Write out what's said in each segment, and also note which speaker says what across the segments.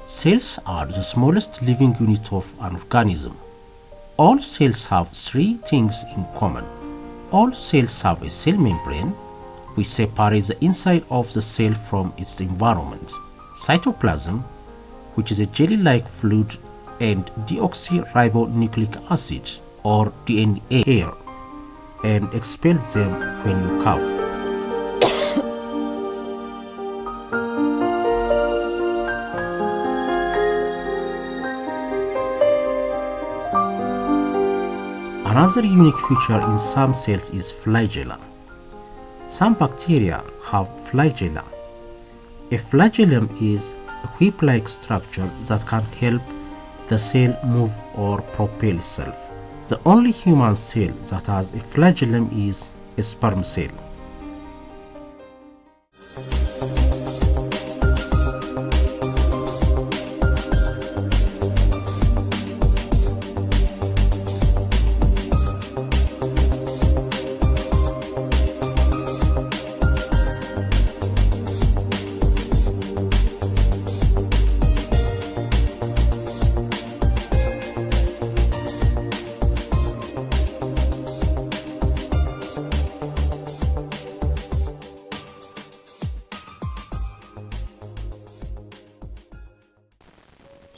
Speaker 1: Cells are the smallest living unit of an organism. All cells have three things in common. All cells have a cell membrane, which separates the inside of the cell from its environment, cytoplasm, which is a jelly-like fluid, and deoxyribonucleic acid, or DNA, air, and expels them when you cough. Another unique feature in some cells is flagella. Some bacteria have flagella. A flagellum is a whip-like structure that can help the cell move or propel itself. The only human cell that has a flagellum is a sperm cell.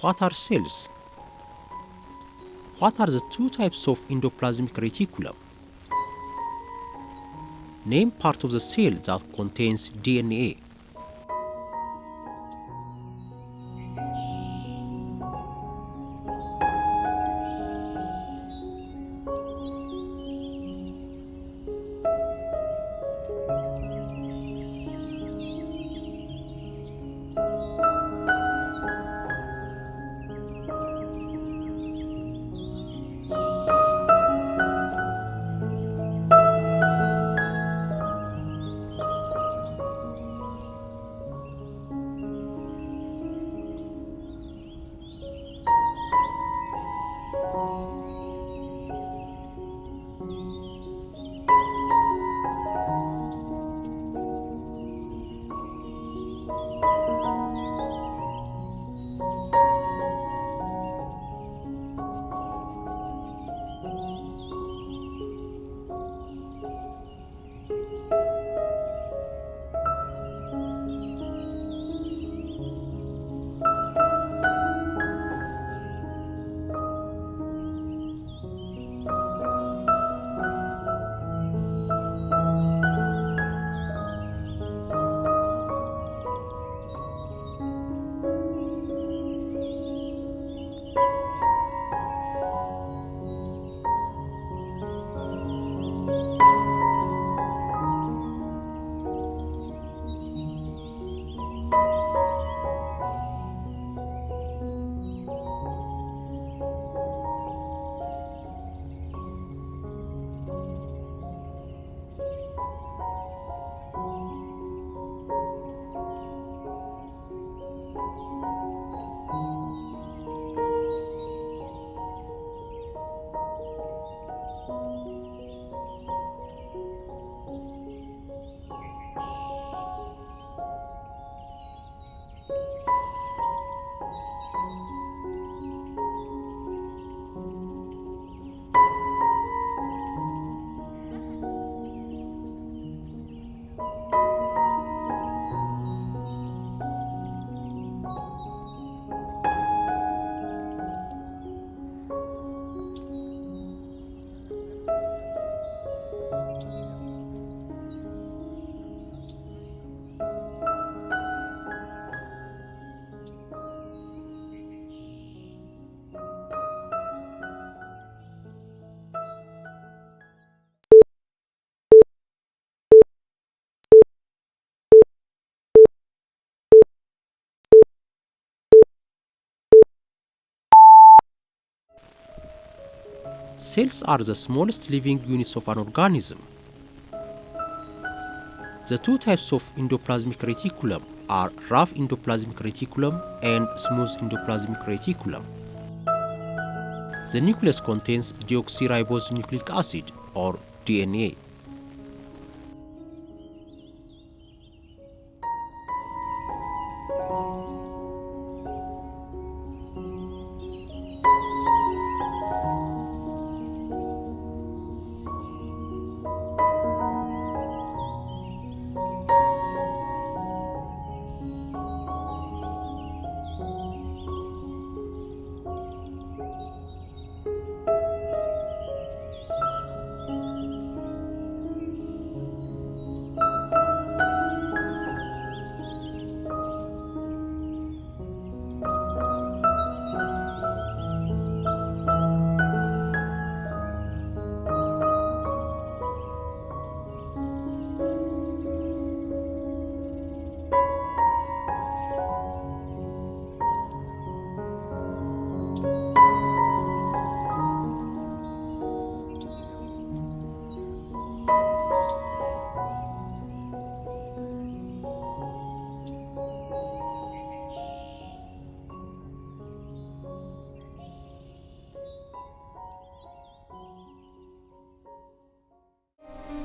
Speaker 1: What are cells? What are the two types of endoplasmic reticulum? Name part of the cell that contains DNA. Cells are the smallest living units of an organism. The two types of endoplasmic reticulum are rough endoplasmic reticulum and smooth endoplasmic reticulum. The nucleus contains deoxyribonucleic acid, or DNA.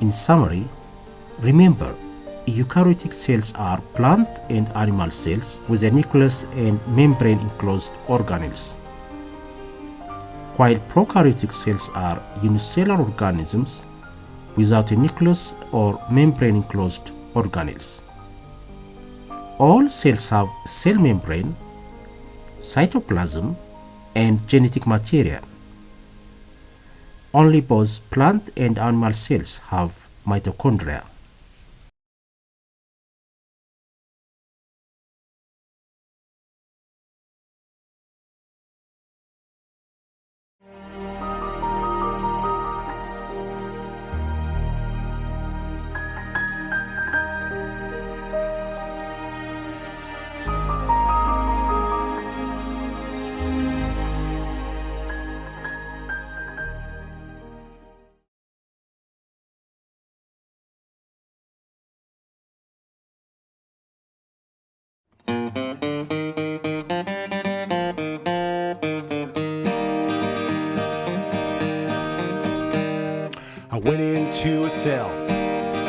Speaker 1: In summary, remember, eukaryotic cells are plant and animal cells with a nucleus and membrane enclosed organelles, while prokaryotic cells are unicellular organisms without a nucleus or membrane enclosed organelles. All cells have cell membrane, cytoplasm, and genetic material. Only both plant and animal cells have mitochondria.
Speaker 2: I went into a cell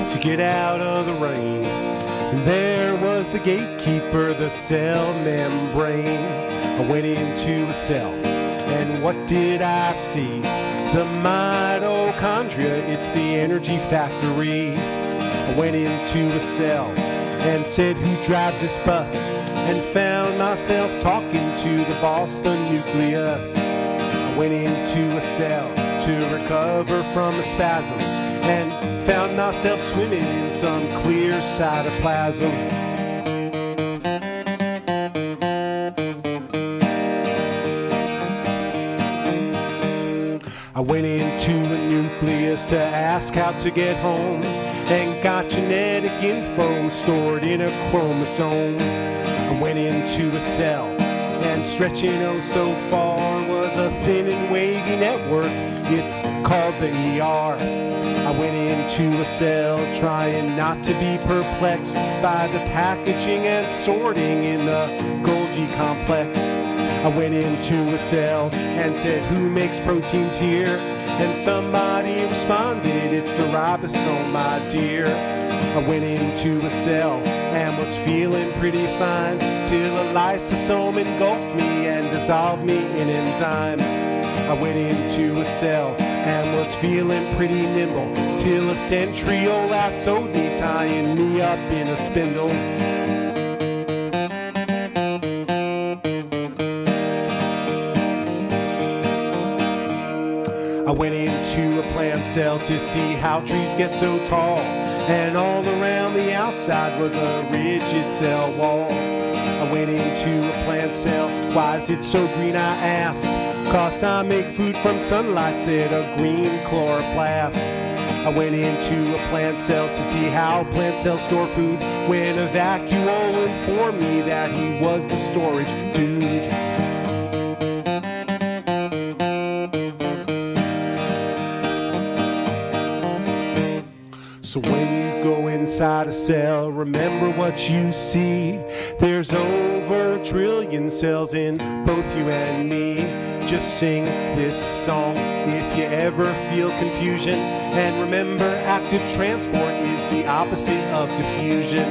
Speaker 2: to get out of the rain, and there was the gatekeeper, the cell membrane. I went into a cell, and what did I see? The mitochondria, it's the energy factory. I went into a cell and said, who drives this bus? And found myself talking to the boss, the Nucleus. I went into a cell to recover from a spasm, and found myself swimming in some clear cytoplasm. I went into a nucleus to ask how to get home, and got genetic info stored in a chromosome. I went into a cell, and stretching oh so far was a thin and wavy network. It's called the ER. I went into a cell trying not to be perplexed by the packaging and sorting in the Golgi complex. I went into a cell and said, who makes proteins here? And somebody responded, it's the ribosome, my dear. I went into a cell and was feeling pretty fine till a lysosome engulfed me and dissolved me in enzymes. I went into a cell and was feeling pretty nimble till a centriole lassoed me, tying me up in a spindle. I went into a plant cell to see how trees get so tall, and all around the outside was a rigid cell wall. I went into a plant cell, why is it so green, I asked. 'Cause I make food from sunlight, said a green chloroplast. I went into a plant cell to see how plant cells store food, when a vacuole informed me that he was the storage dude. So when you go inside a cell, remember what you see. There's over a trillion cells in both you and me. Just sing this song if you ever feel confusion, and remember, active transport is the opposite of diffusion.